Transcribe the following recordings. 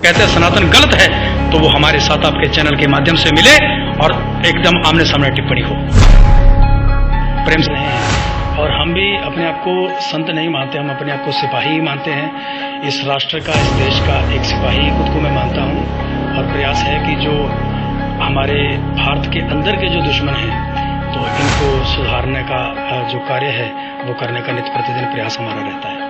कहते हैं सनातन गलत है, तो वो हमारे साथ आपके चैनल के माध्यम से मिले और एकदम आमने सामने टिप्पणी हो। प्रेम से नहीं है और हम भी अपने आप को संत नहीं मानते, हम अपने आप को सिपाही ही मानते हैं। इस राष्ट्र का, इस देश का एक सिपाही खुद को मैं मानता हूँ और प्रयास है कि जो हमारे भारत के अंदर के जो दुश्मन हैं तो इनको सुधारने का जो कार्य है वो करने का नित्य प्रतिदिन प्रयास हमारा रहता है।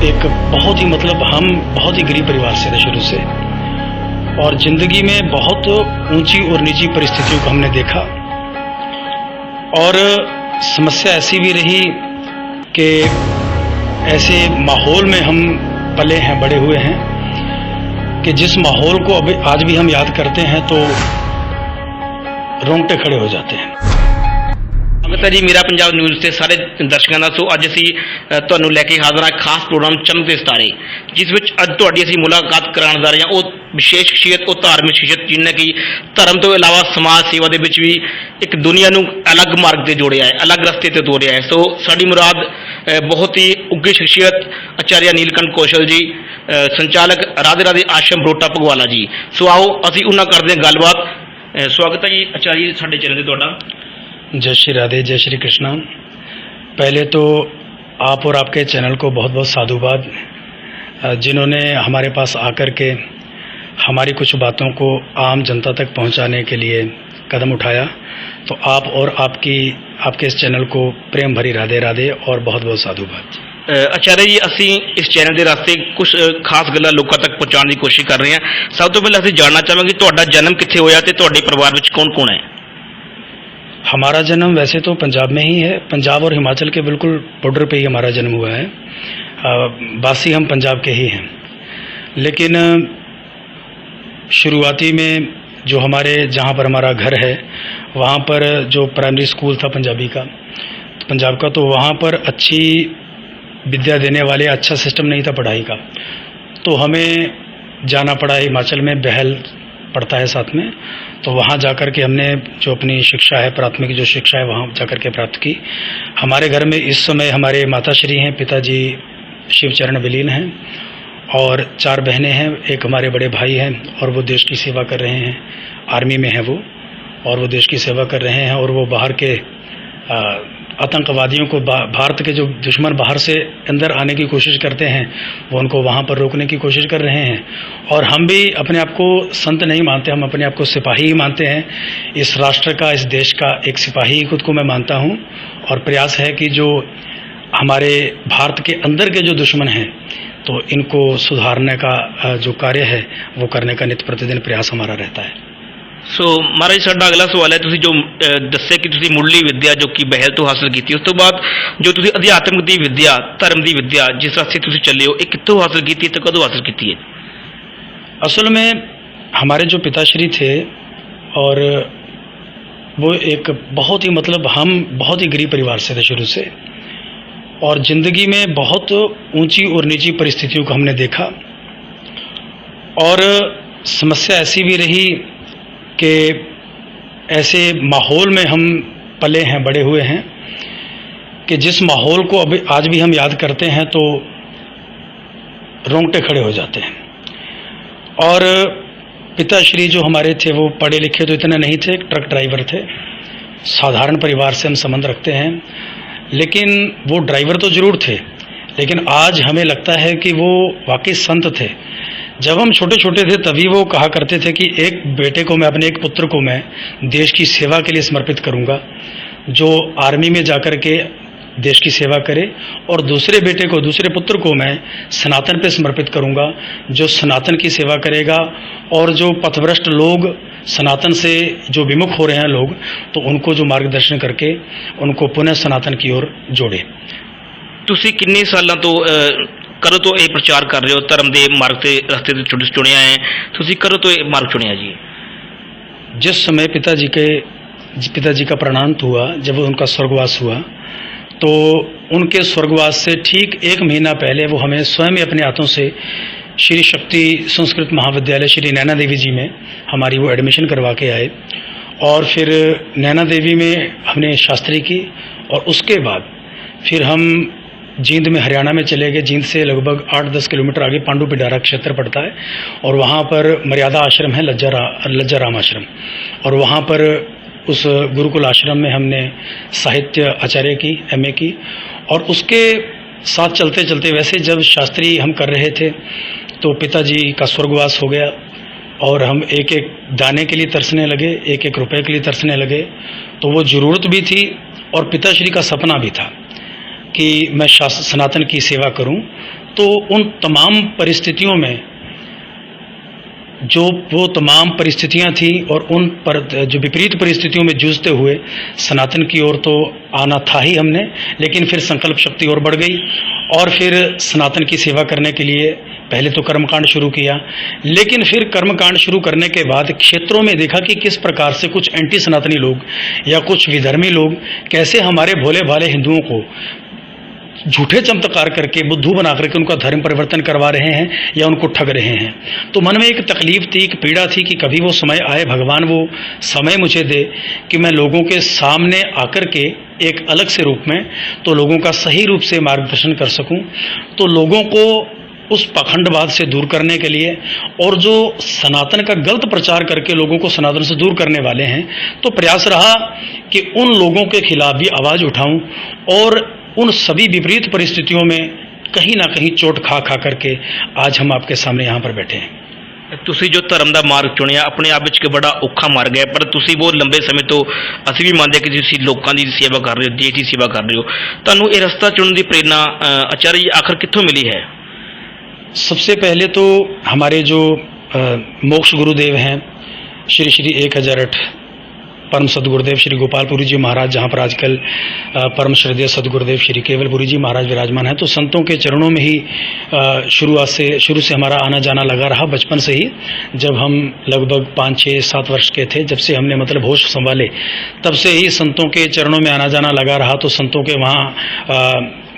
एक बहुत ही हम बहुत ही गरीब परिवार से थे शुरू से और जिंदगी में बहुत ऊंची और नीची परिस्थितियों को हमने देखा और समस्या ऐसी भी रही कि ऐसे माहौल में हम पले हैं, बड़े हुए हैं कि जिस माहौल को अभी आज भी हम याद करते हैं तो रोंगटे खड़े हो जाते हैं। अमिता जी, मेरा पंजाब न्यूज़ ਤੇ ਸਾਰੇ ਦਰਸ਼ਕਾਂ ਦਾ ਅੱਜ ਅਸੀਂ ਤੁਹਾਨੂੰ ਲੈ ਕੇ ਹਾਜ਼ਰ ਹਾਂ ਖਾਸ ਪ੍ਰੋਗਰਾਮ ਚਮਕ ਦੇ ਸਿਤਾਰੇ, ਜਿਸ ਵਿੱਚ ਅੱਜ ਤੁਹਾਡੀ ਅਸੀਂ ਮੁਲਾਕਾਤ ਕਰਾਉਣ ਜਾ ਰਹੇ ਹਾਂ ਉਹ ਵਿਸ਼ੇਸ਼ ਸ਼ਖਸੀਅਤ, ਉਹ ਧਾਰਮਿਕ ਸ਼ਖਸੀਅਤ ਜਿਹਨੇ ਕਿ ਧਰਮ ਤੋਂ ਇਲਾਵਾ ਸਮਾਜ ਸੇਵਾ ਦੇ ਵਿੱਚ ਵੀ ਇੱਕ ਦੁਨੀਆ ਨੂੰ ਅਲੱਗ ਮਾਰਗ ਤੇ ਜੋੜਿਆ ਹੈ, ਅਲੱਗ ਰਸਤੇ ਤੇ ਤੋਰਿਆ ਹੈ। ਸੋ ਸਾਡੀ ਮੁਰਾਦ ਬਹੁਤ ਹੀ ਉੱਘੀ ਸ਼ਖਸੀਅਤ ਆਚਾਰਿਆ ਨੀਲਕੰਠ ਕੌਸ਼ਲ ਜੀ, ਸੰਚਾਲਕ ਰਾਧੇ ਰਾਧੇ ਆਸ਼ਰਮ ਬਰੋਟਾ ਭਗਵਾਲਾ ਜੀ। ਸੋ ਆਓ ਅਸੀਂ ਉਹਨਾਂ ਕਰਦੇ ਹਾਂ ਗੱਲਬਾਤ। स्वागत है जी आचार्य जी साढ़े चैनल से। जय श्री राधे, जय श्री कृष्णा। पहले तो आप और आपके चैनल को बहुत बहुत साधुवाद, जिन्होंने हमारे पास आकर के हमारी कुछ बातों को आम जनता तक पहुंचाने के लिए कदम उठाया। तो आप और आपके इस चैनल को प्रेम भरी राधे राधे और बहुत बहुत साधुवाद। आचार्य जी, ਅਸੀਂ ਇਸ ਚੈਨਲ ਦੇ ਰਾਸਤੇ ਕੁਝ ਖਾਸ ਗੱਲਾਂ ਲੋਕਾਂ ਤੱਕ ਪਹੁੰਚਾਉਣ ਦੀ ਕੋਸ਼ਿਸ਼ ਕਰ ਰਹੇ ਹਾਂ। ਸਭ ਤੋਂ ਪਹਿਲਾਂ ਅਸੀਂ ਜਾਣਨਾ ਚਾਹਾਂਗੇ ਤੁਹਾਡਾ ਜਨਮ ਕਿੱਥੇ ਹੋਇਆ ਤੇ ਤੁਹਾਡੇ ਪਰਿਵਾਰ ਵਿੱਚ ਕੌਣ-ਕੌਣ है? हमारा जन्म वैसे तो पंजाब में ही है, पंजाब और हिमाचल के बिल्कुल बॉर्डर पे ही हमारा जन्म हुआ है। वासी हम पंजाब के ही हैं, लेकिन शुरुआती में जो हमारे जहाँ पर हमारा घर है वहाँ पर जो प्राइमरी स्कूल था पंजाबी का, पंजाब का, तो वहाँ पर अच्छी विद्या देने वाले अच्छा सिस्टम नहीं था पढ़ाई का, तो हमें जाना पड़ा हिमाचल में, बहल पड़ता है साथ में। तो वहाँ जाकर के हमने जो अपनी शिक्षा है, प्राथमिक जो शिक्षा है वहाँ जाकर के प्राप्त की। हमारे घर में इस समय हमारे माताश्री हैं, पिताजी शिवचरण विलीन हैं और 4 बहनें हैं, एक हमारे बड़े भाई हैं और वो देश की सेवा कर रहे हैं, आर्मी में है वो, और वो देश की सेवा कर रहे हैं और वो बाहर के आतंकवादियों को, भारत के जो दुश्मन बाहर से अंदर आने की कोशिश करते हैं वो उनको वहाँ पर रोकने की कोशिश कर रहे हैं। और हम भी अपने आप को संत नहीं मानते, हम अपने आप को सिपाही ही मानते हैं। इस राष्ट्र का, इस देश का एक सिपाही खुद को मैं मानता हूँ और प्रयास है कि जो हमारे भारत के अंदर के जो दुश्मन हैं तो इनको सुधारने का जो कार्य है वो करने का नित्य प्रतिदिन प्रयास हमारा रहता है। सो महाराज, साडा अगला सवाल है, तुसी जो दस्से कि तुसी मुढ़ली विद्या जो कि बहल तो हासिल की, उस तो बाद जो तुसी अध्यात्म दी विद्या, धर्म दी विद्या जिस रास्ते तुसी चले हो, एक कितों हासिल की तो कदों हासिल की है? असल में हमारे जो पिताश्री थे और वो एक बहुत ही हम बहुत ही गरीब परिवार से थे शुरू से और ज़िंदगी में बहुत ऊंची और नीची परिस्थितियों को हमने देखा और समस्या ऐसी भी रही कि ऐसे माहौल में हम पले हैं, बड़े हुए हैं कि जिस माहौल को अभी आज भी हम याद करते हैं तो रोंगटे खड़े हो जाते हैं। और पिताश्री जो हमारे थे वो पढ़े लिखे तो इतने नहीं थे, ट्रक ड्राइवर थे, साधारण परिवार से हम संबंध रखते हैं, लेकिन वो ड्राइवर तो ज़रूर थे, लेकिन आज हमें लगता है कि वो वाकई संत थे। जब हम छोटे छोटे थे तभी वो कहा करते थे कि एक बेटे को मैं, अपने एक पुत्र को मैं देश की सेवा के लिए समर्पित करूंगा, जो आर्मी में जाकर के देश की सेवा करे, और दूसरे बेटे को, दूसरे पुत्र को मैं सनातन पे समर्पित करूंगा, जो सनातन की सेवा करेगा और जो पथभ्रष्ट लोग, सनातन से जो विमुख हो रहे हैं लोग, तो उनको जो मार्गदर्शन करके उनको पुनः सनातन की ओर जोड़े। तुसी किन्ने सालों तो करो तो ये प्रचार कर रहे हो, धर्म के मार्ग से रस्ते चुनिया है, तुसी करो तो ये मार्ग चुनिया जी? जिस समय पिताजी का प्रणांत हुआ, जब उनका स्वर्गवास हुआ, तो उनके स्वर्गवास से ठीक 1 महीना पहले वो हमें स्वयं अपने हाथों से श्री शक्ति संस्कृत महाविद्यालय श्री नैना देवी जी में हमारी वो एडमिशन करवा के आए और फिर नैना देवी में हमने शास्त्री की और उसके बाद फिर हम जींद में, हरियाणा में चले गए। जींद से लगभग 8-10 किलोमीटर आगे पांडु पिडारा क्षेत्र पड़ता है और वहाँ पर मर्यादा आश्रम है, लज्जाराम आश्रम, और वहाँ पर उस गुरुकुल आश्रम में हमने साहित्य आचार्य की, MA की, और उसके साथ चलते चलते वैसे जब शास्त्री हम कर रहे थे तो पिताजी का स्वर्गवास हो गया और हम एक एक दाने के लिए तरसने लगे, एक एक रुपए के लिए तरसने लगे। तो वो ज़रूरत भी थी और पिताश्री का सपना भी था कि मैं सनातन की सेवा करूं। तो उन तमाम परिस्थितियों में जो वो तमाम परिस्थितियां थी और उन पर जो विपरीत परिस्थितियों में जूझते हुए सनातन की ओर तो आना था ही हमने, लेकिन फिर संकल्प शक्ति और बढ़ गई और फिर सनातन की सेवा करने के लिए पहले तो कर्मकांड शुरू किया, लेकिन फिर कर्मकांड शुरू करने के बाद क्षेत्रों में देखा कि किस प्रकार से कुछ एंटी सनातनी लोग या कुछ विधर्मी लोग कैसे हमारे भोले भाले हिंदुओं को झूठे चमत्कार करके, बुद्धू बना करके उनका धर्म परिवर्तन करवा रहे हैं या उनको ठग रहे हैं। तो मन में एक तकलीफ थी, एक पीड़ा थी कि कभी वो समय आए, भगवान वो समय मुझे दे कि मैं लोगों के सामने आकर के एक अलग से रूप में तो लोगों का सही रूप से मार्गदर्शन कर सकूं। तो लोगों को उस पाखंडवाद से दूर करने के लिए और जो सनातन का गलत प्रचार करके लोगों को सनातन से दूर करने वाले हैं, तो प्रयास रहा कि उन लोगों के खिलाफ भी आवाज़ उठाऊं और उन सभी विपरीत परिस्थितियों में कहीं ना कहीं चोट खा खा करके आज हम आपके सामने यहाँ पर बैठे हैं। ਤੁਸੀਂ ਜੋ ਧਰਮ ਦਾ ਮਾਰਗ ਚੁਣਿਆ ਆਪਣੇ ਆਪ ਵਿੱਚ ਇੱਕ ਬੜਾ ਔਖਾ ਮਾਰਗ ਹੈ, ਪਰ ਤੁਸੀਂ ਬਹੁਤ ਲੰਬੇ ਸਮੇਂ ਤੋਂ ਅਸੀਂ ਵੀ ਮੰਨਦੇ ਕਿ ਤੁਸੀਂ ਲੋਕਾਂ ਦੀ ਸੇਵਾ ਕਰ ਰਹੇ ਹੋ, ਦੇਸ਼ ਦੀ ਸੇਵਾ ਕਰ ਰਹੇ ਹੋ। ਤੁਹਾਨੂੰ ਇਹ ਰਸਤਾ ਚੁਣਨ ਦੀ ਪ੍ਰੇਰਣਾ ਆਚਾर्य जी आखिर कित्थों मिली है? सबसे पहले तो हमारे जो मोक्ष गुरुदेव हैं श्री श्री 1008 परम सदगुरुदेव श्री गोपालपुरी जी महाराज, जहाँ पर आजकल परम श्रद्धेय सदगुरुदेव श्री केवलपुरी जी महाराज विराजमान हैं, तो संतों के चरणों में ही शुरू से हमारा आना जाना लगा रहा। बचपन से ही जब हम लगभग 5, 6, 7 वर्ष के थे, जब से हमने मतलब होश संभाले, तब से ही संतों के चरणों में आना जाना लगा रहा। तो संतों के वहाँ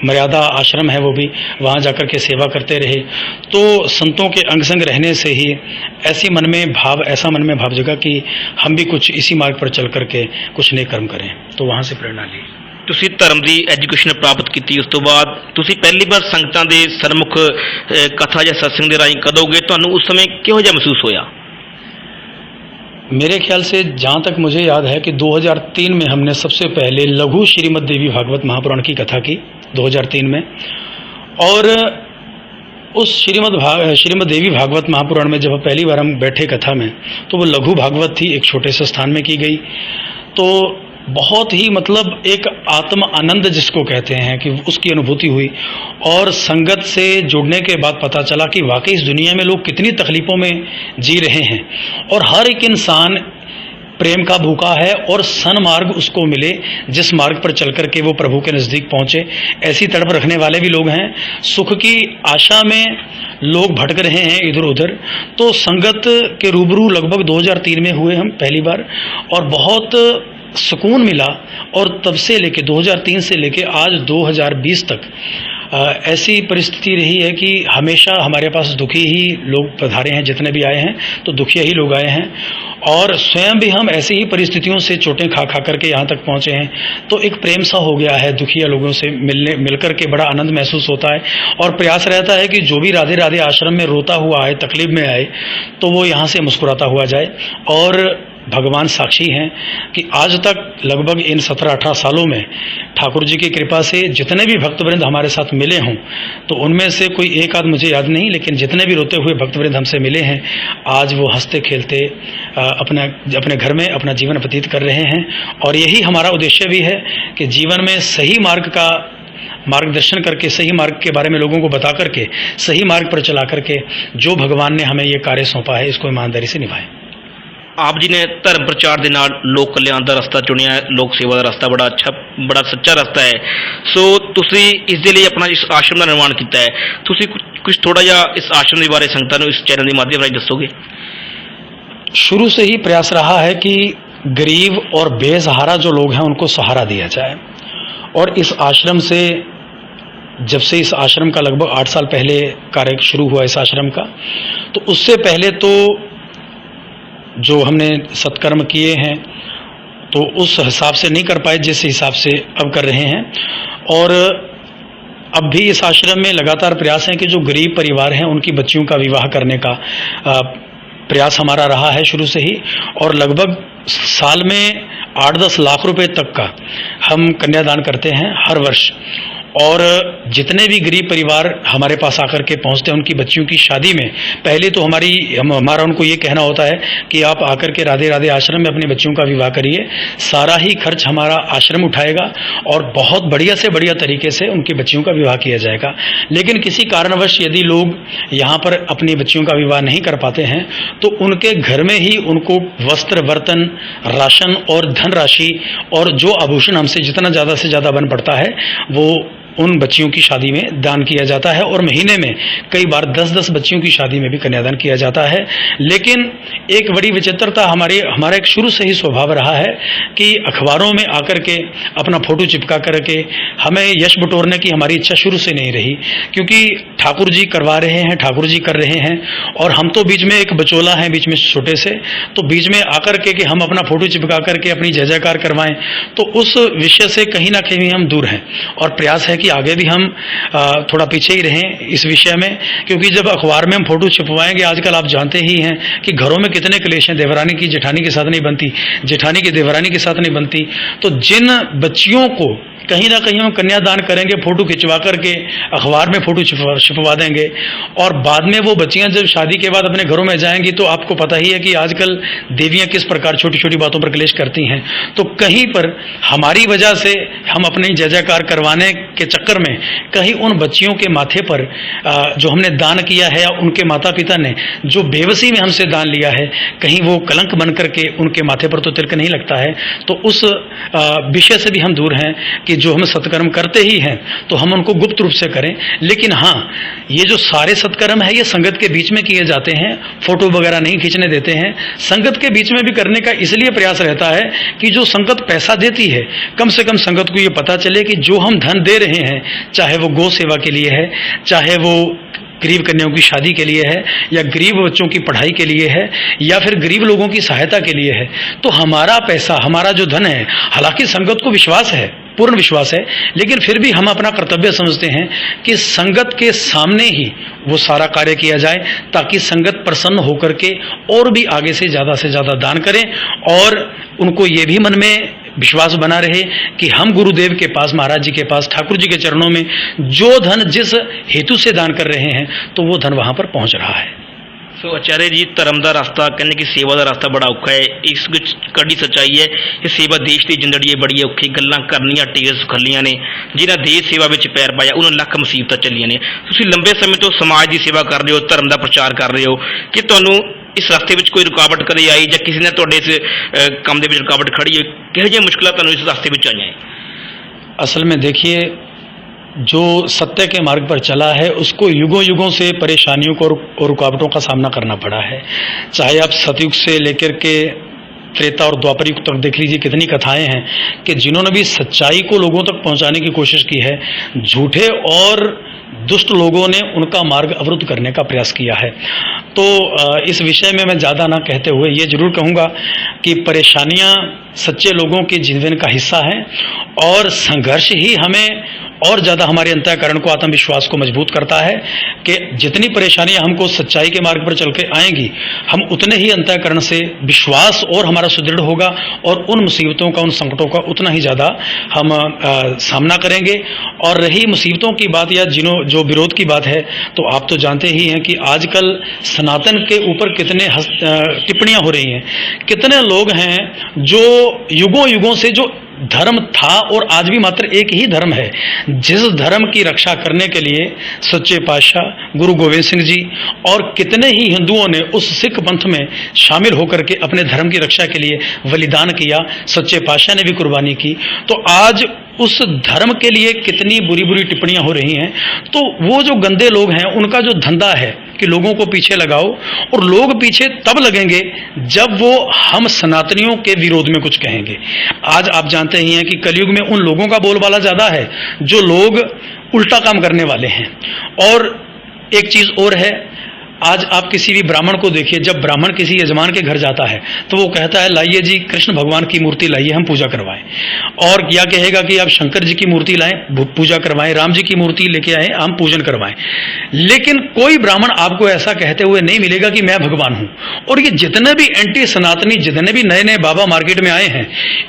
मर्यादा आश्रम है, वो भी वहाँ जाकर के सेवा करते रहे। तो संतों के अंग संग रहने से ही ऐसा मन में भाव जगा कि हम भी कुछ इसी मार्ग पर चल करके कुछ नए कर्म करें। तो वहाँ से प्रेरणा ली। ਤੁਸੀਂ ਧਰਮ ਦੀ ਐਜੂਕੇਸ਼ਨ ਪ੍ਰਾਪਤ ਕੀਤੀ, ਉਸ ਤੋਂ ਬਾਅਦ ਤੁਸੀਂ ਪਹਿਲੀ ਵਾਰ ਸੰਗਤਾਂ ਦੇ ਸਨਮੁਖ ਕਥਾ ਜਾਂ ਸਤਸੰਗ ਦੇ ਰਾਹੀਂ ਕਦੋਂ ਗਏ, ਤੁਹਾਨੂੰ ਉਸ ਸਮੇਂ ਕਿਹੋ ਜਿਹਾ ਮਹਿਸੂਸ ਹੋਇਆ? मेरे ख्याल से जहाँ तक मुझे याद है कि 2003 में हमने सबसे पहले लघु श्रीमद् देवी भागवत महापुराण की कथा की 2003 में, और उस श्रीमद् देवी भागवत महापुराण में जब पहली बार हम बैठे कथा में, तो वो लघु भागवत थी, एक छोटे से स्थान में की गई। तो बहुत ही मतलब एक आत्म आनंद जिसको कहते हैं कि उसकी अनुभूति हुई, और संगत से जुड़ने के बाद पता चला कि वाकई इस दुनिया में लोग कितनी तकलीफ़ों में जी रहे हैं और हर एक इंसान प्रेम का भूखा है और सन्मार्ग उसको मिले जिस मार्ग पर चल कर के वो प्रभु के नज़दीक पहुँचे। ऐसी तड़प रखने वाले भी लोग हैं, सुख की आशा में लोग भटक रहे हैं इधर उधर। तो संगत के रूबरू लगभग 2003 में हुए हम पहली बार, और बहुत सुकून मिला। और तब से लेके 2003 से लेके आज 2020 तक ऐसी परिस्थिति रही है कि हमेशा हमारे पास दुखी ही लोग पधारे हैं, जितने भी आए हैं तो दुखिया ही लोग आए हैं, और स्वयं भी हम ऐसी ही परिस्थितियों से चोटें खा खा करके यहाँ तक पहुँचे हैं। तो एक प्रेम सा हो गया है, दुखिया लोगों से मिलकर के बड़ा आनंद महसूस होता है, और प्रयास रहता है कि जो भी राधे राधे आश्रम में रोता हुआ आए, तकलीफ में आए, तो वो यहाँ से मुस्कुराता हुआ जाए। और भगवान साक्षी हैं कि आज तक लगभग इन 17-18 सालों में ठाकुर जी की कृपा से जितने भी भक्तवृंद हमारे साथ मिले हों, तो उनमें से कोई एक आध मुझे याद नहीं, लेकिन जितने भी रोते हुए भक्तवृंद हमसे मिले हैं, आज वो हंसते खेलते अपने घर में अपना जीवन व्यतीत कर रहे हैं। और यही हमारा उद्देश्य भी है कि जीवन में सही मार्ग का मार्गदर्शन करके, सही मार्ग के बारे में लोगों को बता करके, सही मार्ग पर चला करके जो भगवान ने हमें ये कार्य सौंपा है, इसको ईमानदारी से निभाएं। ਆਪ ਜੀ ਨੇ ਧਰਮ ਪ੍ਰਚਾਰ ਦੇ ਨਾਲ ਲੋਕ ਕਲਿਆਣ ਦਾ ਰਸਤਾ ਚੁਣਿਆ ਹੈ, ਲੋਕ ਸੇਵਾ ਦਾ ਰਸਤਾ ਬੜਾ ਅੱਛਾ, ਬੜਾ ਸੱਚਾ ਰਸਤਾ ਹੈ। ਸੋ ਤੁਸੀਂ ਇਸ ਦੇ ਲਈ ਆਪਣਾ ਇਸ ਆਸ਼ਰਮ ਦਾ ਨਿਰਮਾਣ ਕੀਤਾ ਹੈ। ਤੁਸੀਂ ਕੁਝ ਥੋੜਾ ਜਿਹਾ ਇਸ ਆਸ਼ਰਮ ਦੇ ਬਾਰੇ ਸੰਗਤਾਂ ਨੂੰ ਇਸ ਚੈਨਲ ਦੇ ਮਾਧਿਅਮ ਰਾਹੀਂ ਦੱਸੋਗੇ? शुरू से ही प्रयास रहा है कि गरीब और बेसहारा जो लोग हैं उनको सहारा दिया जाए, और इस आश्रम से, जब से इस आश्रम का लगभग 8 साल पहले कार्य शुरू हुआ इस आश्रम का, तो उससे पहले तो जो हमने सत्कर्म किए हैं तो उस हिसाब से नहीं कर पाए जिस हिसाब से अब कर रहे हैं। और अब भी इस आश्रम में लगातार प्रयास है कि जो गरीब परिवार हैं उनकी बच्चियों का विवाह करने का प्रयास हमारा रहा है शुरू से ही, और लगभग साल में 8-10 लाख रुपए तक का हम कन्यादान करते हैं हर वर्ष। और जितने भी गरीब परिवार हमारे पास आकर के पहुंचते हैं उनकी बच्चियों की शादी में पहले तो हमारा उनको ये कहना होता है कि आप आकर के राधे राधे आश्रम में अपने बच्चियों का विवाह करिए, सारा ही खर्च हमारा आश्रम उठाएगा और बहुत बढ़िया से बढ़िया तरीके से उनकी बच्चियों का विवाह किया जाएगा। लेकिन किसी कारणवश यदि लोग यहाँ पर अपनी बच्चियों का विवाह नहीं कर पाते हैं तो उनके घर में ही उनको वस्त्र, बर्तन, राशन और धनराशि और जो आभूषण हमसे जितना ज़्यादा से ज़्यादा बन पड़ता है वो उन बच्चियों की शादी में दान किया जाता है। और महीने में कई बार 10-10 बच्चियों की शादी में भी कन्यादान किया जाता है। लेकिन एक बड़ी विचित्रता हमारा एक शुरू से ही स्वभाव रहा है कि अखबारों में आकर के अपना फोटो चिपका करके हमें यश बटोरने की हमारी इच्छा शुरू से नहीं रही, क्योंकि ठाकुर जी करवा रहे हैं, ठाकुर जी कर रहे हैं और हम तो बीच में एक बचोला हैं, बीच में छोटे से, तो बीच में आकर के कि हम अपना फोटो चिपका करके अपनी जय जयकार करवाएं, तो उस विषय से कहीं ना कहीं हम दूर हैं। और प्रयास है कि आगे भी हम थोड़ा पीछे ही रहें इस विषय में, क्योंकि जब अखबार में हम फोटो छिपवाएंगे, आजकल आप जानते ही हैं कि घरों में कितने क्लेश हैं, देवरानी की जेठानी के साथ नहीं बनती, जेठानी की देवरानी के साथ नहीं बनती। तो जिन बच्चियों को कहीं ना कहीं हम कन्यादान करेंगे, फोटो खिंचवा करके अखबार में फोटो छिपवा देंगे और बाद में वो बच्चियां जब शादी के बाद अपने घरों में जाएंगी तो आपको पता ही है कि आजकल देवियां किस प्रकार छोटी छोटी बातों पर क्लेश करती हैं। तो कहीं पर हमारी वजह से हम अपनी जय जयकार करवाने के चक्कर में कहीं उन बच्चियों के माथे पर जो हमने दान किया है या उनके माता पिता ने जो बेबसी में हमसे दान लिया है, कहीं वो कलंक बन करके उनके माथे पर तो तिलक नहीं लगता है। तो उस विषय से भी हम दूर हैं कि जो हम सत्कर्म करते ही हैं तो हम उनको गुप्त रूप से करें। लेकिन हाँ, ये जो सारे सत्कर्म है ये संगत के बीच में किए जाते हैं, फोटो वगैरह नहीं खींचने देते हैं। संगत के बीच में भी करने का इसलिए प्रयास रहता है कि जो संगत पैसा देती है, कम से कम संगत को ये पता चले कि जो हम धन दे रहे हैं, चाहे वो गौ सेवा के लिए है, चाहे वो गरीब कन्याओं की शादी के लिए है, या गरीब बच्चों की पढ़ाई के लिए है, या फिर गरीब लोगों की सहायता के लिए है, तो हमारा पैसा, हमारा जो धन है, हालांकि संगत को विश्वास है, पूर्ण विश्वास है, लेकिन फिर भी हम अपना कर्तव्य समझते हैं कि संगत के सामने ही वो सारा कार्य किया जाए ताकि संगत प्रसन्न होकर के और भी आगे से ज़्यादा दान करें और उनको ये भी मन में विश्वास बना रहे कि हम गुरुदेव के पास, महाराज जी के पास, ठाकुर जी के चरणों में जो धन जिस हेतु से दान कर रहे हैं तो वो धन वहाँ पर पहुँच रहा है। सो आचार्य जी, धर्म का रास्ता कहने की सेवा का रास्ता बड़ा औखा है, इस विच कड़ी सच्चाई है कि सेवा देश की जिंदड़ी बड़ी औखी, गल्लां करनियां ढेर सुखलियां ने, जिन्हां देश सेवा में पैर पाया उन्होंने लख मुसीबत चलियां ने। तुसीं लंबे समय तो समाज की सेवा कर रहे हो, धर्म का प्रचार कर रहे हो, कि तुहानूं इस रास्ते में कोई रुकावट कदे आई या किसी ने तुहाडे इस काम दे विच रुकावट खड़ी हो, किहो जिहियां मुश्किलां तुहानूं इस रास्ते में आईयां? असल में देखिए, जो सत्य के मार्ग पर चला है उसको युगों युगों से परेशानियों को और रुकावटों का सामना करना पड़ा है। चाहे आप सतयुग से लेकर के त्रेता और द्वापर युग तक देख लीजिए, कितनी कथाएं हैं कि जिन्होंने भी सच्चाई को लोगों तक पहुंचाने की कोशिश की है, झूठे और दुष्ट लोगों ने उनका मार्ग अवरुद्ध करने का प्रयास किया है। तो इस विषय में मैं ज़्यादा ना कहते हुए ये जरूर कहूँगा कि परेशानियाँ सच्चे लोगों के जीवन का हिस्सा है और संघर्ष ही हमें और ज़्यादा हमारे अंतःकरण को, आत्मविश्वास को मजबूत करता है कि जितनी परेशानियां हमको सच्चाई के मार्ग पर चल के आएंगी, हम उतने ही अंतःकरण से विश्वास और हमारा सुदृढ़ होगा और उन मुसीबतों का, उन संकटों का उतना ही ज़्यादा हम सामना करेंगे। और रही मुसीबतों की बात या जो विरोध की बात है, तो आप तो जानते ही हैं कि आजकल सनातन के ऊपर कितने टिप्पणियाँ हो रही हैं। कितने लोग हैं जो युगों युगों से जो धर्म था और आज भी मात्र एक ही धर्म है, जिस धर्म की रक्षा करने के लिए सच्चे पातशाह गुरु गोविंद सिंह जी और कितने ही हिंदुओं ने उस सिख पंथ में शामिल होकर के अपने धर्म की रक्षा के लिए बलिदान किया, सच्चे पातशाह ने भी कुर्बानी की। तो आज उस धर्म के लिए कितनी बुरी बुरी टिप्पणियां हो रही हैं। तो वो जो गंदे लोग हैं उनका जो धंधा है कि लोगों को पीछे लगाओ, और लोग पीछे तब लगेंगे जब वो हम सनातनियों के विरोध में कुछ कहेंगे। आज आप जानते ही हैं कि कलयुग में उन लोगों का बोलबाला ज़्यादा है जो लोग उल्टा काम करने वाले हैं। और एक चीज़ और है, आज आप किसी भी ब्राह्मण को देखिए, जब ब्राह्मण किसी यजमान के घर जाता है तो वो कहता है लाइए जी कृष्ण भगवान की मूर्ति लाइए, हम पूजा करवाएं। और क्या कहेगा कि आप शंकर जी की मूर्ति लाएं, पूजा करवाएं, राम जी की मूर्ति लेके आए, हम पूजन करवाएं। लेकिन कोई ब्राह्मण आपको ऐसा कहते हुए नहीं मिलेगा कि मैं भगवान हूं। और ये जितने भी एंटी सनातनी, जितने भी नए नए बाबा मार्केट में आए हैं,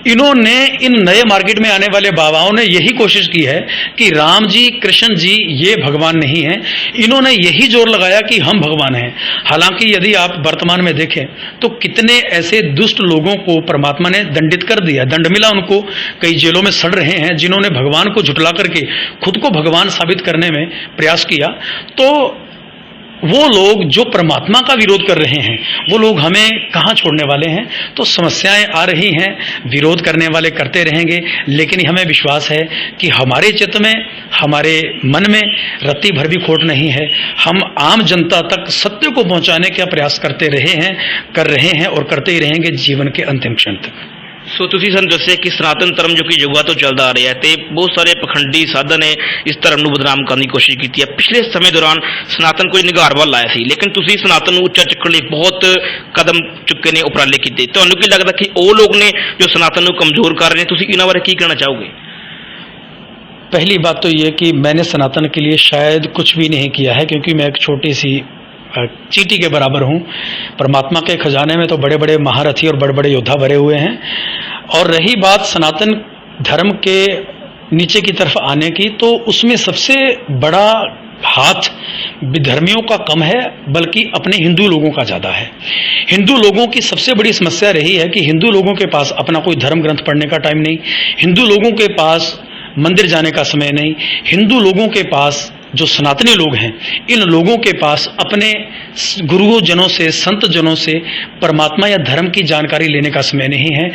इन्होंने, इन नए मार्केट में आने वाले बाबाओं ने यही कोशिश की है कि राम जी कृष्ण जी ये भगवान नहीं है। इन्होंने यही जोर लगाया कि हम भगवान हैं। हालांकि यदि आप वर्तमान में देखें तो कितने ऐसे दुष्ट लोगों को परमात्मा ने दंडित कर दिया, दंड मिला उनको, कई जेलों में सड़ रहे हैं जिन्होंने भगवान को झुठला करके खुद को भगवान साबित करने में प्रयास किया। तो वो लोग जो परमात्मा का विरोध कर रहे हैं वो लोग हमें कहाँ छोड़ने वाले हैं। तो समस्याएं आ रही हैं, विरोध करने वाले करते रहेंगे, लेकिन हमें विश्वास है कि हमारे चित्त में, हमारे मन में रत्ती भर भी खोट नहीं है। हम आम जनता तक सत्य को पहुंचाने का प्रयास करते रहे हैं, कर रहे हैं और करते ही रहेंगे जीवन के अंतिम क्षण तक। ਸੋ ਤੁਸੀਂ ਸਾਨੂੰ ਦੱਸਿਆ ਕਿ ਸਨਾਤਨ ਧਰਮ ਜੋ ਕਿ ਯੁੱਗਾਂ ਤੋਂ ਚੱਲਦਾ ਆ ਰਿਹਾ ਹੈ ਤੇ ਬਹੁਤ ਸਾਰੇ ਪਖੰਡੀ ਸਾਧਾਂ ਨੇ ਇਸ ਧਰਮ ਨੂੰ ਬਦਨਾਮ ਕਰਨ ਦੀ ਕੋਸ਼ਿਸ਼ ਕੀਤੀ ਹੈ। ਪਿਛਲੇ ਸਮੇਂ ਦੌਰਾਨ ਸਨਾਤਨ ਕੋਈ ਨਿਗਾਰ ਵੱਲ ਆਇਆ ਸੀ, ਲੇਕਿਨ ਤੁਸੀਂ ਸਨਾਤਨ ਨੂੰ ਉੱਚਾ ਚੁੱਕਣ ਲਈ ਬਹੁਤ ਕਦਮ ਚੁੱਕੇ ਨੇ, ਉਪਰਾਲੇ ਕੀਤੇ। ਤੁਹਾਨੂੰ ਕੀ ਲੱਗਦਾ ਕਿ ਉਹ ਲੋਕ ਨੇ ਜੋ ਸਨਾਤਨ ਨੂੰ ਕਮਜ਼ੋਰ ਕਰ ਰਹੇ ਨੇ? ਤੁਸੀਂ ਇਹਨਾਂ ਬਾਰੇ ਕੀ ਕਹਿਣਾ ਚਾਹੋਗੇ? पहली बात तो ये कि मैंने सनातन के लिए शायद कुछ भी नहीं किया है, क्योंकि मैं एक छोटी सी चींटी के बराबर हूँ। परमात्मा के खजाने में तो बड़े बड़े महारथी और बड़े बड़े योद्धा भरे हुए हैं। और रही बात सनातन धर्म के नीचे की तरफ आने की, तो उसमें सबसे बड़ा हाथ विधर्मियों का कम है, बल्कि अपने हिंदू लोगों का ज़्यादा है। हिंदू लोगों की सबसे बड़ी समस्या रही है कि हिंदू लोगों के पास अपना कोई धर्म ग्रंथ पढ़ने का टाइम नहीं, हिंदू लोगों के पास मंदिर जाने का समय नहीं, हिंदू लोगों के पास, जो सनातनी लोग हैं, इन लोगों के पास अपने गुरुजनों से, संत जनों से परमात्मा या धर्म की जानकारी लेने का समय नहीं है।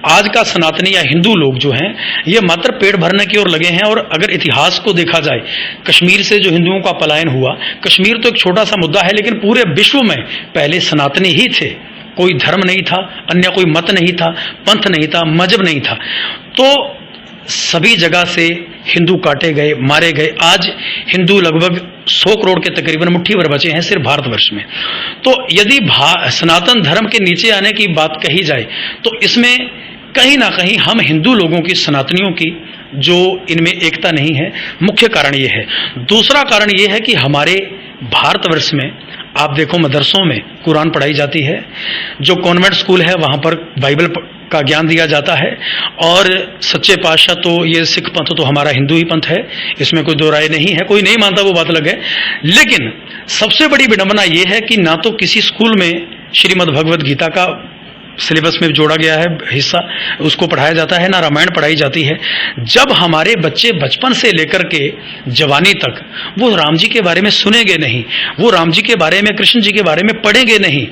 आज का सनातनी या हिंदू लोग जो हैं ये मात्र पेट भरने की ओर लगे हैं। और अगर इतिहास को देखा जाए, कश्मीर से जो हिंदुओं का पलायन हुआ, कश्मीर तो एक छोटा सा मुद्दा है, लेकिन पूरे विश्व में पहले सनातनी ही थे। कोई धर्म नहीं था, अन्य कोई मत नहीं था, पंथ नहीं था, मजहब नहीं था। तो सभी जगह से हिंदू काटे गए, मारे गए। आज हिंदू लगभग 100 करोड़ के तकरीबन मुट्ठी भर बचे हैं सिर्फ भारतवर्ष में। तो यदि सनातन धर्म के नीचे आने की बात कही जाए तो इसमें कहीं ना कहीं हम हिंदू लोगों की, सनातनियों की जो इनमें एकता नहीं है, मुख्य कारण ये है। दूसरा कारण ये है कि हमारे भारतवर्ष में आप देखो मदरसों में कुरान पढ़ाई जाती है, जो कॉन्वेंट स्कूल है वहाँ पर बाइबल का ज्ञान दिया जाता है। और सच्चे पातशाह तो ये सिख पंथ तो हमारा हिंदू ही पंथ है, इसमें कोई दो राय नहीं है। कोई नहीं मानता वो बात अलग है, लेकिन सबसे बड़ी विडंबना ये है कि ना तो किसी स्कूल में श्रीमद् भगवद गीता का सिलेबस में जोड़ा गया है हिस्सा, उसको पढ़ाया जाता है, ना रामायण पढ़ाई जाती है। जब हमारे बच्चे बचपन से लेकर के जवानी तक वो राम जी के बारे में सुनेंगे नहीं, वो राम जी के बारे में, कृष्ण जी के बारे में पढ़ेंगे नहीं,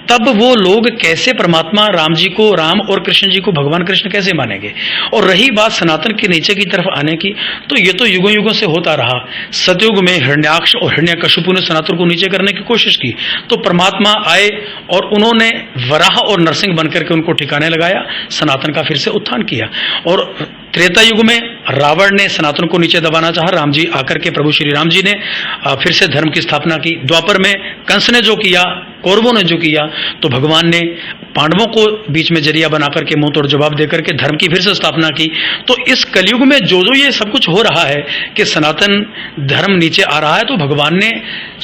तब वो लोग कैसे परमात्मा राम जी को, राम और कृष्ण जी को भगवान कृष्ण कैसे मानेंगे। और रही बात सनातन के नीचे की तरफ आने की, तो ये तो युगों युगों से होता रहा। सतयुग में हिरण्याक्ष और हिरण्यकशिपु ने सनातन को नीचे करने की कोशिश की, तो परमात्मा आए और उन्होंने वराह और नरसिंह बनकर के उनको ठिकाने लगाया, सनातन का फिर से उत्थान किया। और त्रेता युग में रावण ने सनातन को नीचे दबाना चाहा, राम जी आकर के, प्रभु श्री राम जी ने फिर से धर्म की स्थापना की। द्वापर में कंस ने जो किया, कौरवों ने जो किया, तो भगवान ने पांडवों को बीच में जरिया बनाकर के मुंह तोड़ जवाब देकर के धर्म की फिर से स्थापना की। तो इस कलयुग में जो जो ये सब कुछ हो रहा है कि सनातन धर्म नीचे आ रहा है, तो भगवान ने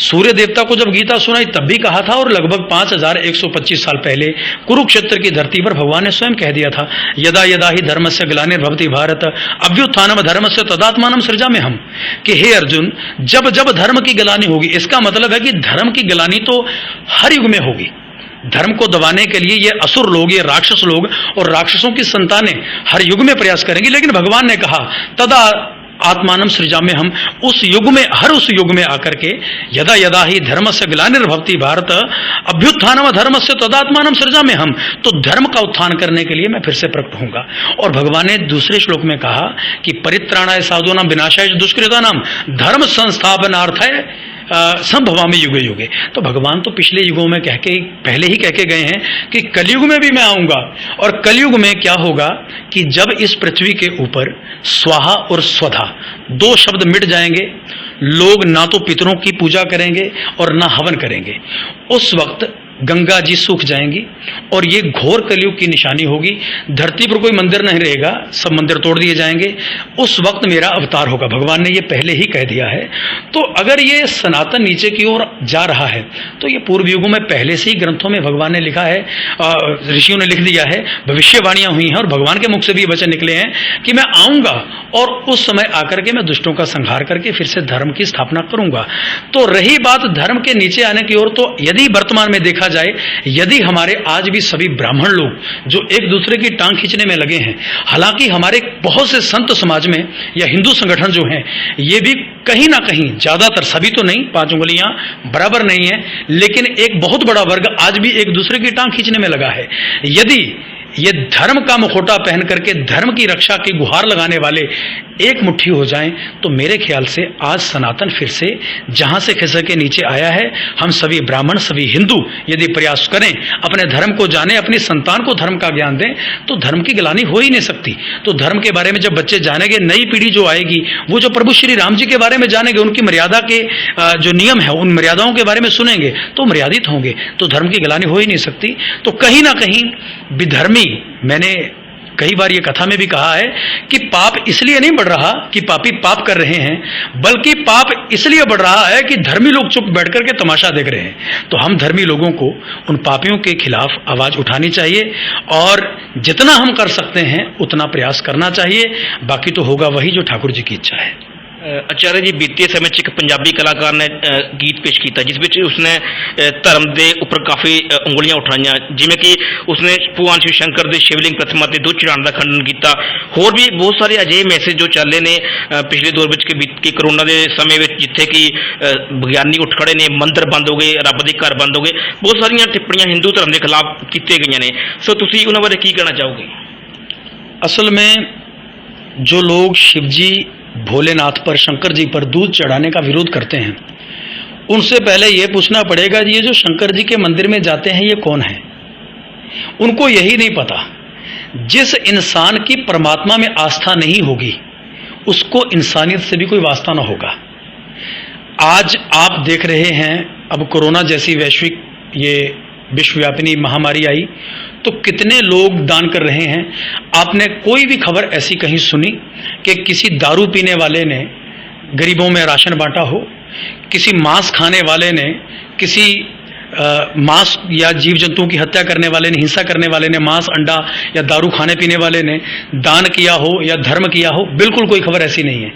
सूर्य देवता को जब गीता सुनाई तब भी कहा था, और लगभग 5125 साल पहले कुरुक्षेत्र की धरती पर भगवान ने स्वयं कह दिया था, यदा यदा ही धर्मस्य ग्लानिर्भवति भारत अभ्युत्थानम धर्मस्य तदात्मानं सृजाम्यहम्, कि हे अर्जुन, जब जब धर्म की ग्लानि होगी, इसका मतलब है कि धर्म की ग्लानि तो हर युग में होगी। धर्म को दबाने के लिए ये असुर लोग, ये राक्षस लोग और राक्षसों की संतानें हर युग में प्रयास करेंगी। लेकिन भगवान ने कहा तदा आत्मानम सृजाम्यहम्, उस युग में, हर उस युग में आकर के यदा यदा ही धर्मस्य ग्लानिर्भवति भारत अभ्युत्थानम धर्मस्य तदात्मानम सृजाम्यहम्, तो धर्म का उत्थान करने के लिए मैं फिर से प्रकट होऊंगा। और भगवान ने दूसरे श्लोक में कहा कि परित्राणाय साधूनां विनाशाय दुष्कृतानां धर्म संस्थापनार्थाय संभवामि युगे युगे। तो भगवान तो पिछले युगों में पहले ही कह के गए हैं कि कलयुग में भी मैं आऊंगा। और कलयुग में क्या होगा कि जब इस पृथ्वी के ऊपर स्वाहा और स्वधा दो शब्द मिट जाएंगे, लोग ना तो पितरों की पूजा करेंगे और ना हवन करेंगे। उस वक्त गंगा जी सूख जाएंगी और ये घोर कलयुग की निशानी होगी। धरती पर कोई मंदिर नहीं रहेगा, सब मंदिर तोड़ दिए जाएंगे। उस वक्त मेरा अवतार होगा, भगवान ने ये पहले ही कह दिया है। तो अगर ये सनातन नीचे की ओर जा रहा है तो ये पूर्व युगों में पहले से ही ग्रंथों में भगवान ने लिखा है, ऋषियों ने लिख दिया है, भविष्यवाणियां हुई हैं और भगवान के मुख से भी ये वचन निकले हैं कि मैं आऊंगा और उस समय आकर के मैं दुष्टों का संहार करके फिर से धर्म की स्थापना करूंगा। तो रही बात धर्म के नीचे आने की ओर, तो यदि वर्तमान में देखा जाए, यदि हमारे आज भी सभी ब्राह्मण लोग जो एक दूसरे की टांग खींचने में लगे हैं, हालांकि हमारे बहुत से संत समाज में या हिंदू संगठन जो हैं ये भी कहीं ना कहीं, ज्यादातर, सभी तो नहीं, 5 उंगलियां बराबर नहीं है, लेकिन एक बहुत बड़ा वर्ग आज भी एक दूसरे की टांग खींचने में लगा है। यदि ये धर्म का मुखौटा पहन करके धर्म की रक्षा की गुहार लगाने वाले एक मुट्ठी हो जाएं, तो मेरे ख्याल से आज सनातन फिर से जहां से खिसक के नीचे आया है। हम सभी ब्राह्मण, सभी हिंदू यदि प्रयास करें, अपने धर्म को जानें, अपनी संतान को धर्म का ज्ञान दें, तो धर्म की गिलानी हो ही नहीं सकती। तो धर्म के बारे में जब बच्चे जानेंगे, नई पीढ़ी जो आएगी वो जो प्रभु श्री राम जी के बारे में जानेंगे, उनकी मर्यादा के जो नियम है उन मर्यादाओं के बारे में सुनेंगे तो मर्यादित होंगे, तो धर्म की गिलानी हो ही नहीं सकती। तो कहीं ना कहीं विधर्मी, मैंने कई बार ये कथा में भी कहा है कि पाप इसलिए नहीं बढ़ रहा कि पापी पाप कर रहे हैं, बल्कि पाप इसलिए बढ़ रहा है कि धर्मी लोग चुप बैठ करके तमाशा देख रहे हैं। तो हम धर्मी लोगों को उन पापियों के खिलाफ आवाज उठानी चाहिए और जितना हम कर सकते हैं उतना प्रयास करना चाहिए। बाकी तो होगा वही जो ठाकुर जी की इच्छा है। आचार्य जी, बीते समय 'ਚ ਇੱਕ ਪੰਜਾਬੀ ਕਲਾਕਾਰ ਨੇ ਗੀਤ ਪੇਸ਼ ਕੀਤਾ ਜਿਸ ਵਿੱਚ ਉਸਨੇ ਧਰਮ ਦੇ ਉੱਪਰ ਕਾਫੀ ਉਂਗਲੀਆਂ ਉਠਾਈਆਂ, ਜਿਵੇਂ ਕਿ ਉਸਨੇ ਭਗਵਾਨ ਸ਼ਿਵ ਸ਼ੰਕਰ ਦੇ ਸ਼ਿਵਲਿੰਗ ਪ੍ਰਤਿਮਾ ਤੇ ਦੁੱਧ ਚੜਾਉਣ ਦਾ ਖੰਡਨ ਕੀਤਾ। ਹੋਰ ਵੀ ਬਹੁਤ ਸਾਰੇ ਅਜਿਹੇ ਮੈਸੇਜ ਜੋ ਚੱਲੇ ਨੇ ਪਿਛਲੇ ਦੌਰ ਵਿੱਚ ਕਿ ਕਰੋਨਾ ਦੇ ਸਮੇਂ ਵਿੱਚ ਜਿੱਥੇ ਕਿ ਵਿਗਿਆਨੀ ਉੱਠ ਖੜੇ ਨੇ, ਮੰਦਿਰ ਬੰਦ ਹੋ ਗਏ, ਰੱਬ ਦੇ ਘਰ ਬੰਦ ਹੋ ਗਏ, ਬਹੁਤ ਸਾਰੀਆਂ ਟਿੱਪਣੀਆਂ ਹਿੰਦੂ ਧਰਮ ਦੇ ਖਿਲਾਫ ਕੀਤੀਆਂ ਗਈਆਂ ਨੇ। ਸੋ ਤੁਸੀਂ ਉਹਨਾਂ ਬਾਰੇ ਕੀ ਕਹਿਣਾ ਚਾਹੋਗੇ? असल में जो लोग शिव जी, भोलेनाथ पर, शंकर जी पर दूध चढ़ाने का विरोध करते हैं, उनसे पहले ये पूछना पड़ेगा ये जो शंकर जी के मंदिर में जाते हैं ये कौन है। उनको यही नहीं पता, जिस इंसान की परमात्मा में आस्था नहीं होगी उसको इंसानियत से भी कोई वास्ता ना होगा। आज आप देख रहे हैं, अब कोरोना जैसी वैश्विक ये विश्वव्यापिनी महामारी आई तो कितने लोग दान कर रहे हैं। आपने कोई भी खबर ऐसी कहीं सुनी कि किसी दारू पीने वाले ने गरीबों में राशन बांटा हो, किसी मांस खाने वाले ने, किसी मांस या जीव जंतुओं की हत्या करने वाले ने, हिंसा करने वाले ने मांस, अंडा या दारू खाने पीने वाले ने दान किया हो या धर्म किया हो? बिल्कुल कोई खबर ऐसी नहीं है।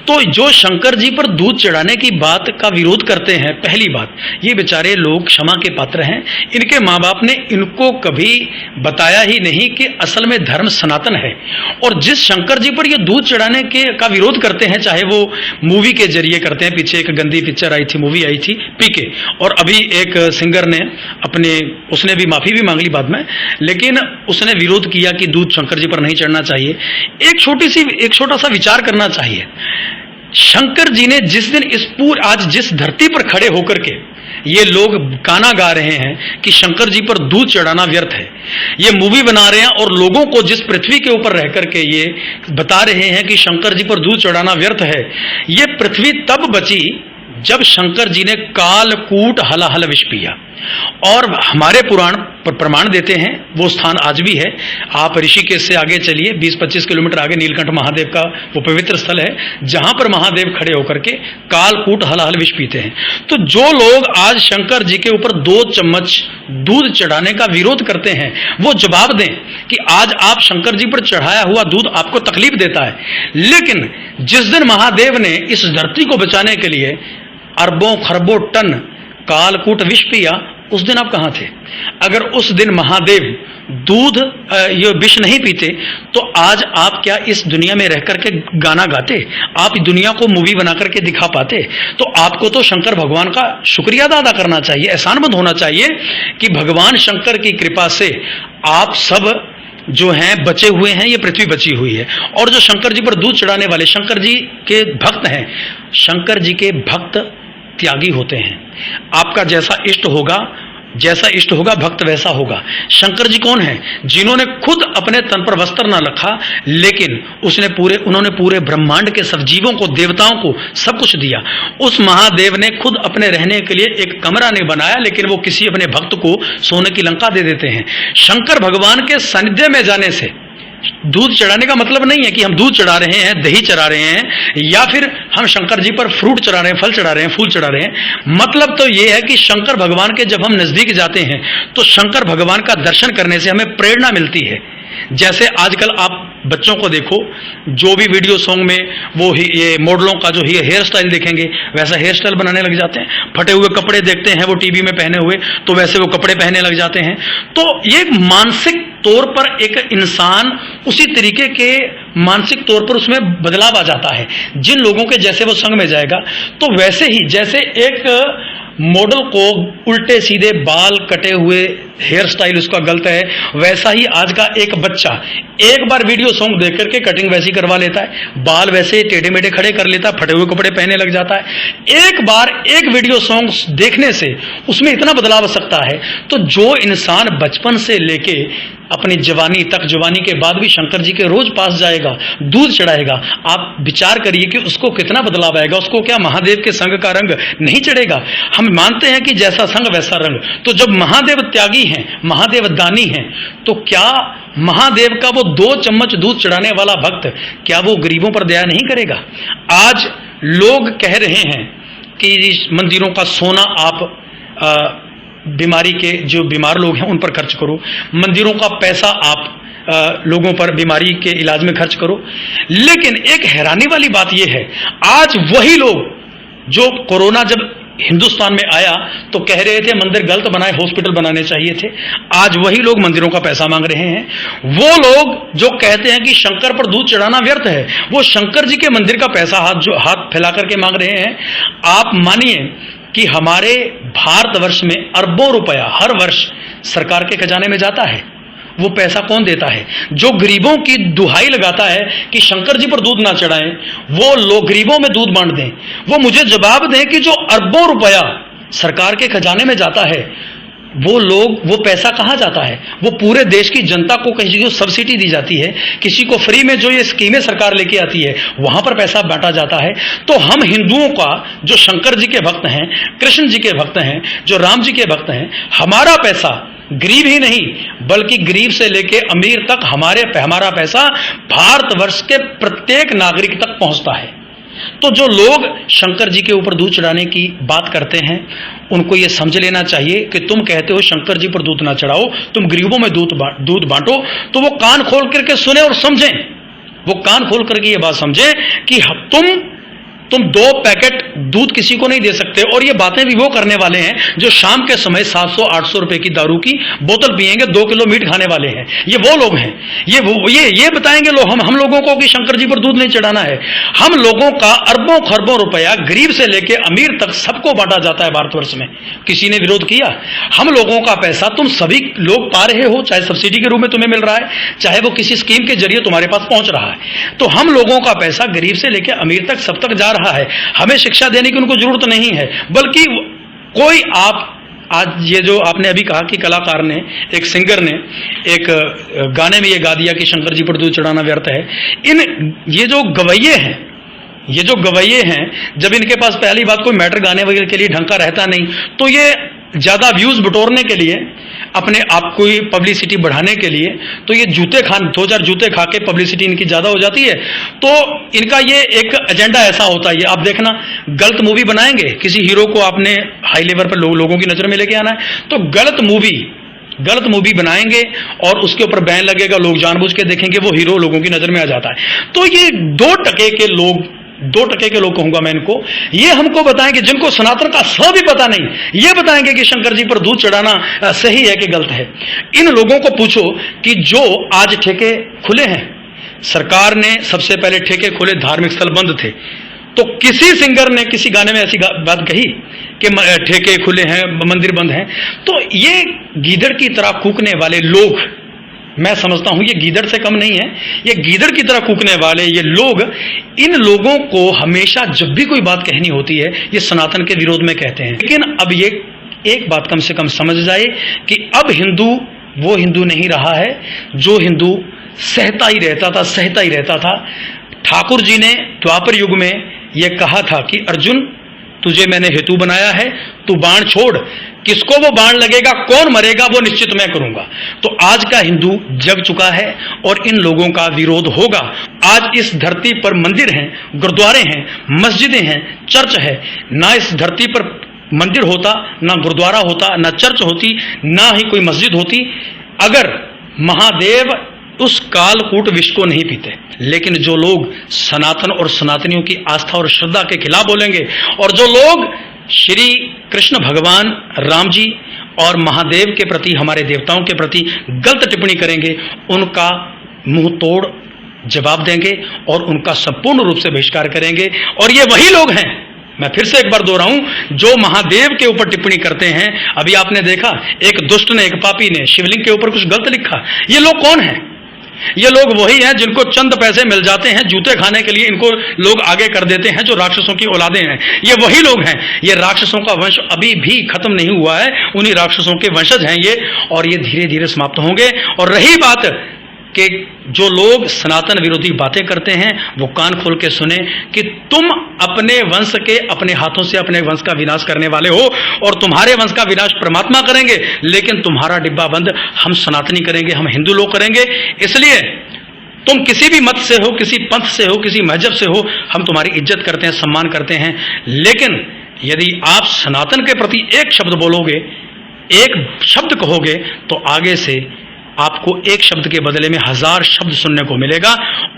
तो जो शंकर जी पर दूध चढ़ाने की बात का विरोध करते हैं, पहली बात, ये बेचारे लोग क्षमा के पात्र हैं। इनके माँ बाप ने इनको कभी बताया ही नहीं कि असल में धर्म सनातन है। और जिस शंकर जी पर ये दूध चढ़ाने के का विरोध करते हैं, चाहे वो मूवी के जरिए करते हैं, पीछे एक गंदी पिक्चर आई थी, मूवी आई थी पीके, और अभी एक सिंगर ने अपने, उसने भी माफी भी मांग ली बाद में, लेकिन उसने विरोध किया कि दूध शंकर जी पर नहीं चढ़ना चाहिए। एक छोटा सा विचार करना चाहिए। शंकर जी ने जिस दिन आज जिस धरती पर खड़े होकर के ये लोग गाना गा रहे हैं कि शंकर जी पर दूध चढ़ाना व्यर्थ है, ये मूवी बना रहे हैं और लोगों को जिस पृथ्वी के ऊपर रह करके ये बता रहे हैं कि शंकर जी पर दूध चढ़ाना व्यर्थ है, ये पृथ्वी तब बची जब शंकर जी ने कालकूट हलाहल विष पिया। और हमारे पुराण पर प्रमाण देते हैं, वो स्थान आज भी है। आप ऋषिकेश से आगे चलिए, 20-25 किलोमीटर आगे नीलकंठ महादेव का वो पवित्र स्थल है, जहां पर महादेव खड़े होकर के कालकूट हलाहल विष पीते हैं। तो जो लोग आज शंकर जी के ऊपर 2 चम्मच दूध चढ़ाने का विरोध करते हैं, वो जवाब दें कि आज आप शंकर जी पर चढ़ाया हुआ दूध आपको तकलीफ देता है, लेकिन जिस दिन महादेव ने इस धरती को बचाने के लिए अरबों खरबों टन कालकूट विष पिया, उस दिन आप कहां थे? अगर उस दिन महादेव दूध ये विष नहीं पीते तो आज आप क्या इस दुनिया में रह करके गाना गाते? आप दुनिया को मूवी बना करके दिखा पाते? तो आपको तो शंकर भगवान का शुक्रिया अदा करना चाहिए, एहसानमंद होना चाहिए कि भगवान शंकर की कृपा से आप सब जो हैं बचे हुए हैं, ये पृथ्वी बची हुई है। और जो शंकर जी पर दूध चढ़ाने वाले शंकर जी के भक्त हैं, शंकर जी के भक्त त्यागी होते हैं। आपका जैसा इष्ट होगा जैसा इष्ट होगा भक्त वैसा होगा। शंकर जी कौन है? जिन्होंने खुद अपने तन पर वस्त्र ना रखा, लेकिन उन्होंने पूरे ब्रह्मांड के सब जीवों को, देवताओं को सब कुछ दिया। उस महादेव ने खुद अपने रहने के लिए एक कमरा नहीं बनाया, लेकिन वो किसी अपने भक्त को सोने की लंका दे देते हैं। शंकर भगवान के सानिध्य में जाने से दूध चढ़ाने का मतलब नहीं है कि हम दूध चढ़ा रहे हैं, दही चढ़ा रहे हैं, या फिर हम शंकर जी पर फ्रूट चढ़ा रहे हैं, फल चढ़ा रहे हैं, फूल चढ़ा रहे हैं। मतलब तो यह है कि शंकर भगवान के जब हम नजदीक जाते हैं तो शंकर भगवान का दर्शन करने से हमें प्रेरणा मिलती है। जैसे आजकल आप बच्चों को देखो, जो भी वीडियो सॉन्ग में वो ये मॉडलों का जो हेयर स्टाइल देखेंगे वैसा हेयर स्टाइल बनाने लग जाते हैं। फटे हुए कपड़े देखते हैं वो टीवी में पहने हुए, तो वैसे वो कपड़े पहनने लग जाते हैं। तो ये मानसिक तौर पर एक इंसान उसी तरीके के मानसिक तौर पर उसमें बदलाव आ जाता है। जिन लोगों के जैसे वो संग में जाएगा, तो वैसे ही जैसे एक मॉडल को उल्टे सीधे बाल कटे हुए हेयर स्टाइल उसका गलत है, वैसा ही आज का एक बच्चा एक बार वीडियो सॉन्ग देख करके कटिंग वैसी करवा लेता है, बाल वैसे टेढ़े मेढ़े खड़े कर लेता है, फटे हुए कपड़े पहनने लग जाता है। एक बार एक वीडियो सॉन्ग देखने से उसमें इतना बदलाव आ सकता है। तो जो इंसान बचपन से लेके अपनी जवानी तक, जवानी के बाद भी शंकर जी के रोज पास जाएगा, दूध चढ़ाएगा, आप विचार करिए कि उसको कितना बदलाव आएगा। उसको क्या महादेव के संग का रंग नहीं चढ़ेगा? हम मानते हैं कि जैसा संग वैसा रंग। तो जब महादेव त्यागी हैं, महादेव दानी हैं, तो क्या महादेव का वो 2 चम्मच दूध चढ़ाने वाला भक्त, क्या वो गरीबों पर दया नहीं करेगा? आज लोग कह रहे हैं कि मंदिरों का सोना आप बीमारी के जो बीमार लोग हैं उन पर खर्च करो, मंदिरों का पैसा आप लोगों पर बीमारी के इलाज में खर्च करो। लेकिन एक हैरानी वाली बात यह है, आज वही लोग जो कोरोना जब हिंदुस्तान में आया तो कह रहे थे मंदिर गलत बनाए, हॉस्पिटल बनाने चाहिए थे, आज वही लोग मंदिरों का पैसा मांग रहे हैं। वो लोग जो कहते हैं कि शंकर पर दूध चढ़ाना व्यर्थ है, वो शंकर जी के मंदिर का पैसा हाथ फैला करके मांग रहे हैं। आप मानिए कि हमारे भारतवर्ष में अरबों रुपया हर वर्ष सरकार के खजाने में जाता है। वो पैसा कौन देता है? जो गरीबों की दुहाई लगाता है कि शंकर जी पर दूध ना चढ़ाएं, वो लोग गरीबों में दूध बांट दें। वो मुझे जवाब दें कि जो अरबों रुपया सरकार के खजाने में जाता है, वो पैसा कहाँ जाता है? वो पूरे देश की जनता को किसी को सब्सिडी दी जाती है, किसी को फ्री में जो ये स्कीमें सरकार लेके आती है वहां पर पैसा बांटा जाता है। तो हम हिंदुओं का जो शंकर जी के भक्त हैं, कृष्ण जी के भक्त हैं, जो राम जी के भक्त हैं, हमारा पैसा गरीब ही नहीं बल्कि गरीब से लेके अमीर तक हमारा पैसा भारतवर्ष के प्रत्येक नागरिक तक पहुंचता है। तो जो लोग शंकर जी के ऊपर दूध चढ़ाने की बात करते हैं, उनको ये समझ लेना चाहिए कि तुम कहते हो शंकर जी पर दूध ना चढ़ाओ, तुम गरीबों में दूध बांटो, तो वो कान खोल करके सुने और समझें। वो कान खोल करके ये बात समझें कि तुम 2 पैकेट दूध किसी को नहीं दे सकते। और ये बातें भी वो करने वाले हैं जो शाम के समय 700-800 रुपए की दारू की बोतल पिएंगे, 2 किलो मीट खाने वाले हैं। ये वो लोग हैं, ये बताएंगे लोग हम लोगों को कि शंकर जी पर दूध नहीं चढ़ाना है। हम लोगों का अरबों खरबों रुपया गरीब से लेके अमीर तक सबको बांटा जाता है भारतवर्ष में। किसी ने विरोध किया? हम लोगों का पैसा तुम सभी लोग पा रहे हो, चाहे सब्सिडी के रूप में तुम्हें मिल रहा है, चाहे वो किसी स्कीम के जरिए तुम्हारे पास पहुंच रहा है। तो हम लोगों का पैसा गरीब से लेके अमीर तक सब तक जा रहा है। हमें शिक्षा देने की उनको जरूरत नहीं है, बल्कि कोई आज ये जो आपने अभी कहा कि कलाकार ने, एक सिंगर ने एक गाने में ये गा दिया कि शंकर जी पर दूध चढ़ाना व्यर्थ है। ये जो गवैये हैं, जब इनके पास पहली बात कोई मैटर गाने वगैरह के लिए ढंग का रहता नहीं, तो ये ज्यादा व्यूज बटोरने के लिए, अपने आप को पब्लिसिटी बढ़ाने के लिए, तो ये 2-4 जूते खा के पब्लिसिटी इनकी ज्यादा हो जाती है। तो इनका ये एक एजेंडा ऐसा होता है, आप देखना गलत मूवी बनाएंगे, किसी हीरो को आपने हाई लेवल पर लोगों की नजर में लेके आना है, तो गलत मूवी बनाएंगे और उसके ऊपर बैन लगेगा, लोग जानबूझ के देखेंगे, वो हीरो लोगों की नजर में आ जाता है। तो ये 2% के लोग कहूंगा मैं इनको, ये हमको बताएंगे, जिनको सनातन का स भी पता नहीं, ये बताएंगे कि शंकर जी पर दूध चढ़ाना सही है कि गलत है। इन लोगों को पूछो कि जो आज ठेके खुले हैं, सरकार ने सबसे पहले ठेके खोले, धार्मिक स्थल बंद थे, तो किसी सिंगर ने किसी गाने में ऐसी बात कही कि ठेके खुले हैं, मंदिर बंद हैं? तो ये गीदड़ की तरह कूकने वाले लोग, मैं समझता हूं ये गीदड़ से कम नहीं है, ये गीदड़ की तरह कूकने वाले ये लोग, इन लोगों को हमेशा जब भी कोई बात कहनी होती है ये सनातन के विरोध में कहते हैं। लेकिन अब ये एक बात कम से कम समझ जाए कि अब हिंदू वो हिंदू नहीं रहा है जो हिंदू सहता ही रहता था। ठाकुर जी ने द्वापर युग में यह कहा था कि अर्जुन तुझे मैंने हेतु बनाया है, तू बाण छोड़, किसको वो बाण लगेगा, कौन मरेगा, वो निश्चित मैं करूंगा। तो आज का हिंदू जग चुका है और इन लोगों का विरोध होगा। आज इस धरती पर मंदिर हैं, गुरुद्वारे हैं, मस्जिदें हैं, चर्च है। ना इस धरती पर मंदिर होता, ना गुरुद्वारा होता, ना चर्च होती, ना ही कोई मस्जिद होती, अगर महादेव उस कालकूट विष को नहीं पीते। लेकिन जो लोग सनातन और सनातनियों की आस्था और श्रद्धा के खिलाफ बोलेंगे और जो लोग श्री कृष्ण भगवान राम जी और महादेव के प्रति, हमारे देवताओं के प्रति गलत टिप्पणी करेंगे, उनका मुंह तोड़ जवाब देंगे और उनका संपूर्ण रूप से बहिष्कार करेंगे। और ये वही लोग हैं, मैं फिर से एक बार दोहराऊं, जो महादेव के ऊपर टिप्पणी करते हैं। अभी आपने देखा एक दुष्ट ने, एक पापी ने शिवलिंग के ऊपर कुछ गलत लिखा। ये लोग कौन हैं? ये लोग वही हैं जिनको चंद पैसे मिल जाते हैं जूते खाने के लिए, इनको लोग आगे कर देते हैं, जो राक्षसों की औलादें हैं। ये वही लोग हैं। ये राक्षसों का वंश अभी भी खत्म नहीं हुआ है, उन्हीं राक्षसों के वंशज हैं ये, और ये धीरे धीरे समाप्त होंगे। और रही बात कि जो लोग सनातन विरोधी बातें करते हैं, वो कान खोल के सुने कि तुम अपने वंश के अपने हाथों से अपने वंश का विनाश करने वाले हो, और तुम्हारे वंश का विनाश परमात्मा करेंगे, लेकिन तुम्हारा डिब्बा बंद हम सनातनी करेंगे, हम हिंदू लोग करेंगे। इसलिए तुम किसी भी मत से हो, किसी पंथ से हो, किसी मजहब से हो, हम तुम्हारी इज्जत करते हैं, सम्मान करते हैं। लेकिन यदि आप सनातन के प्रति एक शब्द बोलोगे, एक शब्द कहोगे, तो आगे से आपको एक शब्द के बदले में 1000 शब्द सुनने को मिलेगा,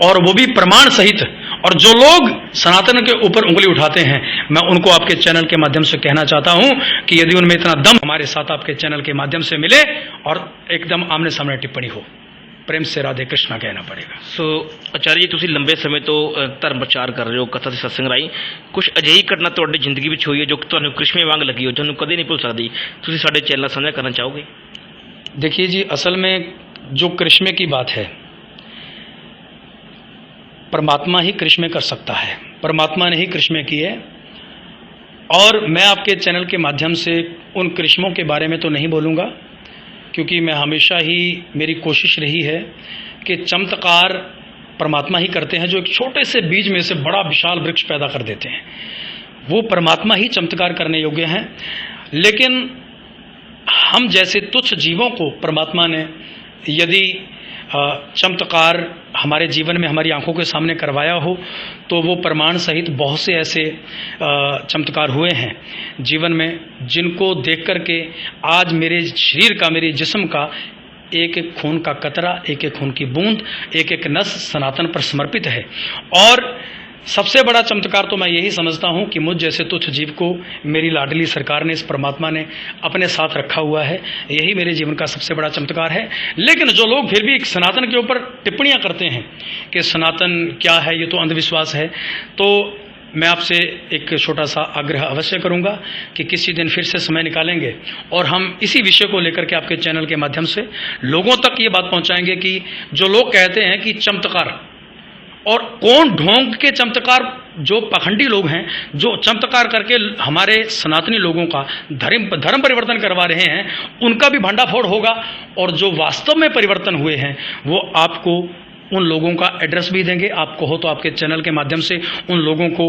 और वो भी प्रमाण सहित। और जो लोग सनातन के ऊपर उंगली उठाते हैं, मैं उनको आपके चैनल के माध्यम से कहना चाहता हूं कि यदि उनमें इतना दम, हमारे साथ आपके चैनल के माध्यम से मिले और एकदम आमने सामने टिप्पणी हो, प्रेम से राधे कृष्णा कहना पड़ेगा। ਸੋ ਆਚਾर्य ਜੀ, ਤੁਸੀਂ ਲੰਬੇ ਸਮੇਂ ਤੋਂ ਧਰਮ ਪ੍ਰਚਾਰ ਕਰ ਰਹੇ ਹੋ, ਕਥਾ ਤੇ ਸਤਸੰਗ ਰਾਹੀਂ। ਕੁਝ ਅਜਿਹੀ ਘਟਨਾ ਤੁਹਾਡੀ ਜ਼ਿੰਦਗੀ ਵਿੱਚ ਹੋਈ ਹੈ ਜੋ ਤੁਹਾਨੂੰ ਕ੍ਰਿਸ਼ਮੇ ਵਾਂਗ ਲੱਗੀ ਹੋ, ਤੁਹਾਨੂੰ ਕਦੇ ਨਹੀਂ ਭੁੱਲ ਸਕਦੀ, ਤੁਸੀਂ ਸਾਡੇ ਚੈਨਲ ਨਾਲ ਸਾਂਝਾ ਕਰਨਾ ਚਾਹੋਗੇ? देखिए जी, असल में जो करिश्मे की बात है, परमात्मा ही करिश्मे कर सकता है, परमात्मा ने ही करिश्मे किए। और मैं आपके चैनल के माध्यम से उन करिश्मों के बारे में तो नहीं बोलूँगा, क्योंकि मैं हमेशा ही, मेरी कोशिश रही है कि चमत्कार परमात्मा ही करते हैं। जो एक छोटे से बीज में से बड़ा विशाल वृक्ष पैदा कर देते हैं, वो परमात्मा ही चमत्कार करने योग्य हैं। लेकिन हम जैसे तुच्छ जीवों को परमात्मा ने यदि चमत्कार हमारे जीवन में, हमारी आंखों के सामने करवाया हो, तो वो प्रमाण सहित बहुत से ऐसे चमत्कार हुए हैं जीवन में, जिनको देख कर के आज मेरे शरीर का, मेरे जिस्म का एक एक खून का कतरा, एक एक खून की बूंद, एक एक नस सनातन पर समर्पित है। और सबसे बड़ा चमत्कार तो मैं यही समझता हूँ कि मुझ जैसे तुच्छ जीव को मेरी लाडली सरकार ने, इस परमात्मा ने अपने साथ रखा हुआ है। यही मेरे जीवन का सबसे बड़ा चमत्कार है। लेकिन जो लोग फिर भी सनातन के ऊपर टिप्पणियाँ करते हैं कि सनातन क्या है, ये तो अंधविश्वास है, तो मैं आपसे एक छोटा सा आग्रह अवश्य करूंगा कि किसी दिन फिर से समय निकालेंगे और हम इसी विषय को लेकर के आपके चैनल के माध्यम से लोगों तक ये बात पहुंचाएंगे कि जो लोग कहते हैं कि चमत्कार, और कौन ढोंग के चमत्कार, जो पाखंडी लोग हैं, जो चमत्कार करके हमारे सनातनी लोगों का धर्म परिवर्तन करवा रहे हैं, उनका भी भंडाफोड़ होगा। और जो वास्तव में परिवर्तन हुए हैं, वो आपको उन लोगों का एड्रेस भी देंगे। आप कहो तो आपके चैनल के माध्यम से उन लोगों को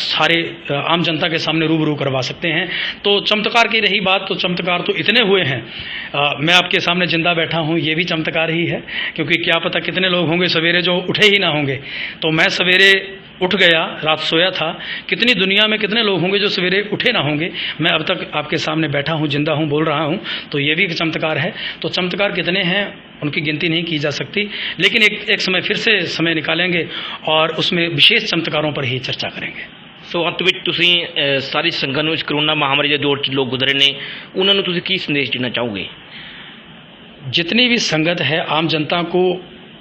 सारे आम जनता के सामने रूबरू करवा सकते हैं। तो चमत्कार की रही बात, तो चमत्कार तो इतने हुए हैं। मैं आपके सामने जिंदा बैठा हूँ, ये भी चमत्कार ही है, क्योंकि क्या पता कितने लोग होंगे सवेरे जो उठे ही ना होंगे। तो मैं सवेरे उठ गया, रात सोया था, कितनी दुनिया में कितने लोग होंगे जो सवेरे उठे ना होंगे। मैं अब तक आपके सामने बैठा हूँ, जिंदा हूँ, बोल रहा हूँ, तो ये भी एक चमत्कार है। तो चमत्कार कितने हैं उनकी गिनती नहीं की जा सकती। लेकिन एक समय फिर से समय निकालेंगे और उसमें विशेष चमत्कारों पर ही चर्चा करेंगे। ਸੋ ਅੰਤ ਵਿੱਚ ਤੁਸੀਂ ਸਾਰੀ ਸੰਗਤ ਨੂੰ, ਇਸ ਕਰੋਨਾ ਮਹਾਮਾਰੀ ਦੇ ਦੌਰ 'ਚ ਲੋਕ ਗੁਜ਼ਰੇ ਨੇ, ਉਹਨਾਂ ਨੂੰ ਤੁਸੀਂ ਕੀ ਸੰਦੇਸ਼ ਦੇਣਾ ਚਾਹੋਗੇ? जितनी भी संगत है, आम जनता को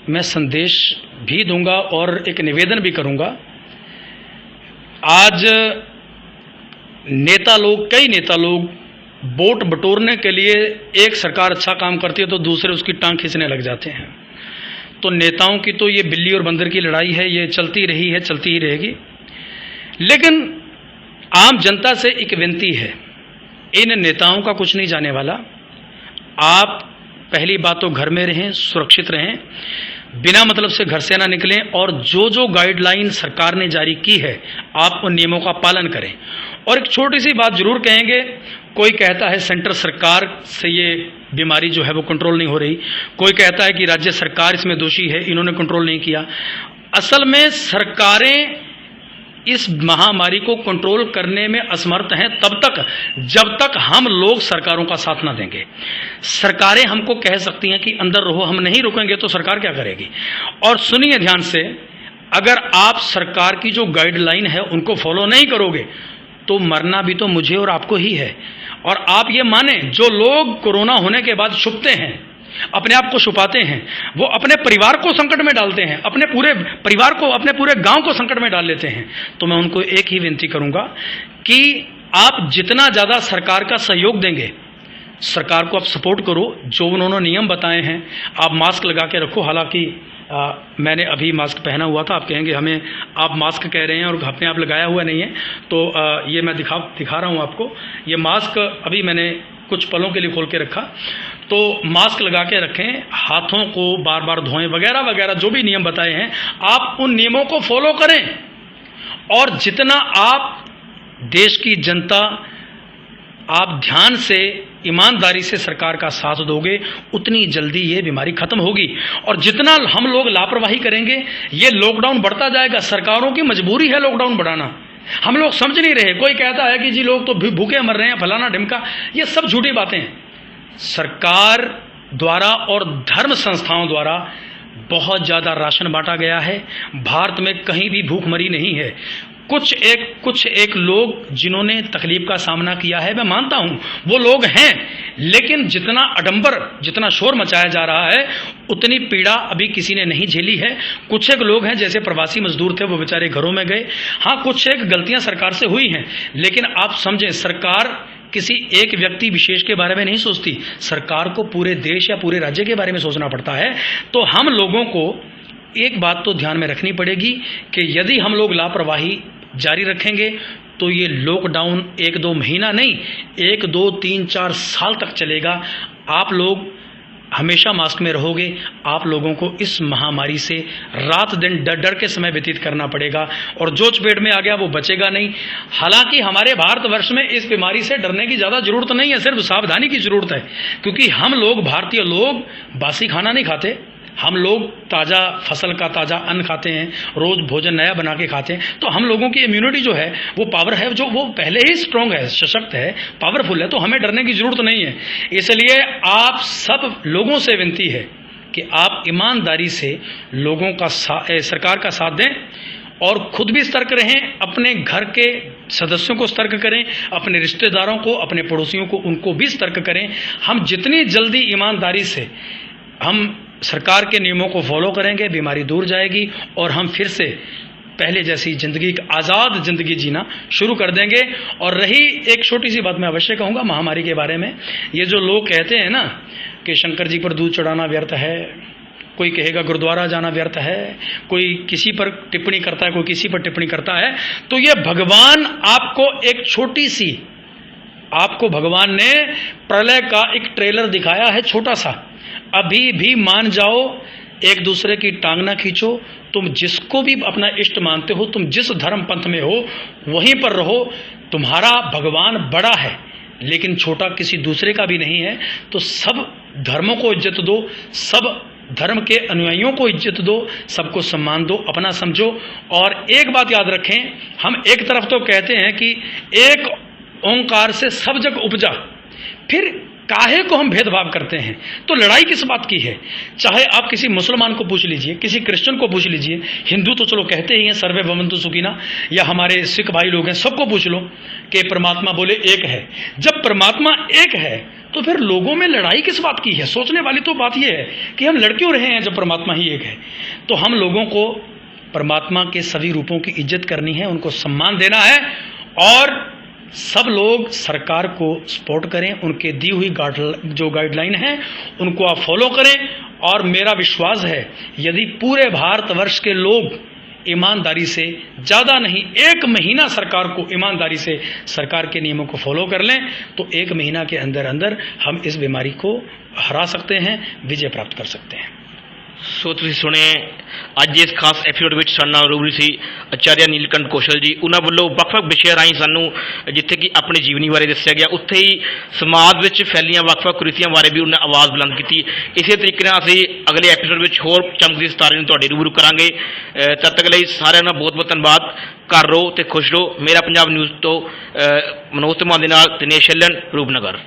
मैं संदेश भी दूंगा और एक निवेदन भी करूंगा। आज नेता लोग, कई नेता लोग वोट बटोरने के लिए, एक सरकार अच्छा काम करती है तो दूसरे उसकी टांग खींचने लग जाते हैं। तो नेताओं की तो ये बिल्ली और बंदर की लड़ाई है, ये चलती रही है, चलती ही रहेगी। लेकिन आम जनता से एक विनती है, इन नेताओं का कुछ नहीं जाने वाला। आप पहली बात तो घर में रहें, सुरक्षित रहें, बिना मतलब से घर से ना निकलें, और जो जो गाइडलाइन सरकार ने जारी की है आप उन नियमों का पालन करें। और एक छोटी सी बात जरूर कहेंगे, कोई कहता है सेंटर सरकार से ये बीमारी जो है वो कंट्रोल नहीं हो रही, कोई कहता है कि राज्य सरकार इसमें दोषी है, इन्होंने कंट्रोल नहीं किया। असल में सरकारें इस महामारी को कंट्रोल करने में असमर्थ हैं तब तक जब तक हम लोग सरकारों का साथ ना देंगे। सरकारें हमको कह सकती हैं कि अंदर रहो, हम नहीं रुकेंगे तो सरकार क्या करेगी। और सुनिए ध्यान से, अगर आप सरकार की जो गाइडलाइन है उनको फॉलो नहीं करोगे तो मरना भी तो मुझे और आपको ही है। और आप ये माने, जो लोग कोरोना होने के बाद छुपते हैं, अपने आप को छुपाते हैं, वो अपने परिवार को संकट में डालते हैं, अपने पूरे परिवार को, अपने पूरे गांव को संकट में डाल लेते हैं। तो मैं उनको एक ही विनती करूंगा कि आप जितना ज़्यादा सरकार का सहयोग देंगे, सरकार को आप सपोर्ट करो, जो उन्होंने नियम बताए हैं आप मास्क लगा के रखो। हालांकि मैंने अभी मास्क पहना हुआ था, आप कहेंगे हमें आप मास्क कह रहे हैं और अपने आप लगाया हुआ नहीं है, तो ये मैं दिखा रहा हूँ आपको। ये मास्क अभी मैंने कुछ पलों के लिए खोल के रखा। तो मास्क लगा के रखें, हाथों को बार बार धोएं, वगैरह वगैरह जो भी नियम बताए हैं आप उन नियमों को फॉलो करें। और जितना आप देश की जनता, आप ध्यान से, ईमानदारी से सरकार का साथ दोगे, उतनी जल्दी ये बीमारी खत्म होगी। और जितना हम लोग लापरवाही करेंगे ये लॉकडाउन बढ़ता जाएगा। सरकारों की मजबूरी है लॉकडाउन बढ़ाना, हम लोग समझ नहीं रहे। कोई कहता है कि जी लोग तो भूखे मर रहे हैं, फलाना ढिमका, ये सब झूठी बातें हैं। सरकार द्वारा और धर्म संस्थाओं द्वारा बहुत ज़्यादा राशन बांटा गया है। भारत में कहीं भी भूखमरी नहीं है। कुछ एक लोग जिन्होंने तकलीफ का सामना किया है, मैं मानता हूं वो लोग हैं, लेकिन जितना आडंबर, जितना शोर मचाया जा रहा है उतनी पीड़ा अभी किसी ने नहीं झेली है। कुछ एक लोग हैं, जैसे प्रवासी मजदूर थे, वो बेचारे घरों में गए। हाँ, कुछ एक गलतियां सरकार से हुई हैं, लेकिन आप समझें, सरकार किसी एक व्यक्ति विशेष के बारे में नहीं सोचती, सरकार को पूरे देश या पूरे राज्य के बारे में सोचना पड़ता है। तो हम लोगों को एक बात तो ध्यान में रखनी पड़ेगी कि यदि हम लोग लापरवाही जारी रखेंगे तो ये लॉकडाउन 1-2 महीना नहीं, 1, 2, 3, 4 साल तक चलेगा। आप लोग हमेशा मास्क में रहोगे, आप लोगों को इस महामारी से रात दिन डर डर के समय व्यतीत करना पड़ेगा, और जो चपेट में आ गया वो बचेगा नहीं। हालांकि हमारे भारतवर्ष में इस बीमारी से डरने की ज़्यादा जरूरत नहीं है, सिर्फ सावधानी की जरूरत है। क्योंकि हम लोग, भारतीय लोग, बासी खाना नहीं खाते, हम लोग ताज़ा फसल का ताज़ा अन्न खाते हैं, रोज़ भोजन नया बना के खाते हैं। तो हम लोगों की इम्यूनिटी जो है, वो पावर है, जो वो पहले ही स्ट्रॉन्ग है, सशक्त है, पावरफुल है, तो हमें डरने की ज़रूरत नहीं है। इसलिए आप सब लोगों से विनती है कि आप ईमानदारी से लोगों का सरकार का साथ दें और खुद भी सतर्क रहें, अपने घर के सदस्यों को सतर्क करें, अपने रिश्तेदारों को, अपने पड़ोसियों को, उनको भी सतर्क करें। हम जितनी जल्दी ईमानदारी से हम सरकार के नियमों को फॉलो करेंगे, बीमारी दूर जाएगी और हम फिर से पहले जैसी ज़िंदगी, आज़ाद ज़िंदगी जीना शुरू कर देंगे। और रही एक छोटी सी बात मैं अवश्य कहूँगा महामारी के बारे में, ये जो लोग कहते हैं ना कि शंकर जी पर दूध चढ़ाना व्यर्थ है, कोई कहेगा गुरुद्वारा जाना व्यर्थ है, कोई किसी पर टिप्पणी करता है, कोई किसी पर टिप्पणी करता है, तो ये भगवान आपको एक छोटी सी, आपको भगवान ने प्रलय का एक ट्रेलर दिखाया है छोटा सा। अभी भी मान जाओ, एक दूसरे की टांग ना खींचो, तुम जिसको भी अपना इष्ट मानते हो, तुम जिस धर्म पंथ में हो वहीं पर रहो। तुम्हारा भगवान बड़ा है लेकिन छोटा किसी दूसरे का भी नहीं है। तो सब धर्मों को इज्जत दो, सब धर्म के अनुयायियों को इज्जत दो, सबको सम्मान दो, अपना समझो। और एक बात याद रखें, हम एक तरफ तो कहते हैं कि एक ओंकार से सब जग उपजा, फिर काहे को हम भेदभाव करते हैं? तो लड़ाई किस बात की है? चाहे आप किसी मुसलमान को पूछ लीजिए, किसी क्रिश्चियन को पूछ लीजिए, हिंदू तो चलो कहते ही हैं सर्वे भवन्तु सुखिनः, या हमारे सिख भाई लोग हैं, सबको पूछ लो कि परमात्मा बोले एक है। जब परमात्मा एक है तो फिर लोगों में लड़ाई किस बात की है? सोचने वाली तो बात यह है कि हम लड़ क्यों रहे हैं जब परमात्मा ही एक है। तो हम लोगों को परमात्मा के सभी रूपों की इज्जत करनी है, उनको सम्मान देना है, और सब लोग सरकार को सपोर्ट करें, उनके दी हुई जो गाइडलाइन है उनको आप फॉलो करें। और मेरा विश्वास है यदि पूरे भारतवर्ष के लोग ईमानदारी से, ज़्यादा नहीं 1 महीना सरकार को ईमानदारी से सरकार के नियमों को फॉलो कर लें तो 1 महीना के अंदर अंदर हम इस बीमारी को हरा सकते हैं, विजय प्राप्त कर सकते हैं। ਸੋ ਤੁਸੀਂ ਸੁਣੇ ਅੱਜ ਇਸ ਖਾਸ ਐਪੀਸੋਡ ਵਿੱਚ ਸਾਡੇ ਨਾਲ ਰੂਬਰੂ ਸੀ ਆਚਾਰਿਆ ਨੀਲਕੰਠ ਕੌਸ਼ਲ ਜੀ। ਉਹਨਾਂ ਵੱਲੋਂ ਵੱਖ-ਵੱਖ ਵਿਸ਼ਿਆਂ ਰਾਹੀਂ ਸਾਨੂੰ ਜਿੱਥੇ ਕਿ ਆਪਣੀ ਜੀਵਨੀ ਬਾਰੇ ਦੱਸਿਆ ਗਿਆ, ਉੱਥੇ ਹੀ ਸਮਾਜ ਵਿੱਚ ਫੈਲੀਆਂ ਵੱਖ-ਵੱਖ ਕੁਰੀਤੀਆਂ ਬਾਰੇ ਵੀ ਉਹਨਾਂ ਆਵਾਜ਼ ਬੁਲੰਦ ਕੀਤੀ। ਇਸੇ ਤਰੀਕੇ ਨਾਲ ਅਸੀਂ ਅਗਲੇ ਐਪੀਸੋਡ ਵਿੱਚ ਹੋਰ ਚਮਕਦੇ ਸਿਤਾਰੇ ਨੂੰ ਤੁਹਾਡੇ ਰੂਬਰੂ ਕਰਾਂਗੇ। ਤਦ ਤੱਕ ਲਈ ਸਾਰਿਆਂ ਦਾ ਬਹੁਤ-ਬਹੁਤ ਧੰਨਵਾਦ। ਘਰ ਰਹੋ ਤੇ ਖੁਸ਼ ਰਹੋ। ਮੇਰਾ ਪੰਜਾਬ ਨਿਊਜ਼ ਤੋਂ ਮਨੋਜ ਧਮਾਨ ਦੇ ਨਾਲ ਦਿਨੇਸ਼ ਸ਼ੱਲਣ, ਰੂਪਨਗਰ।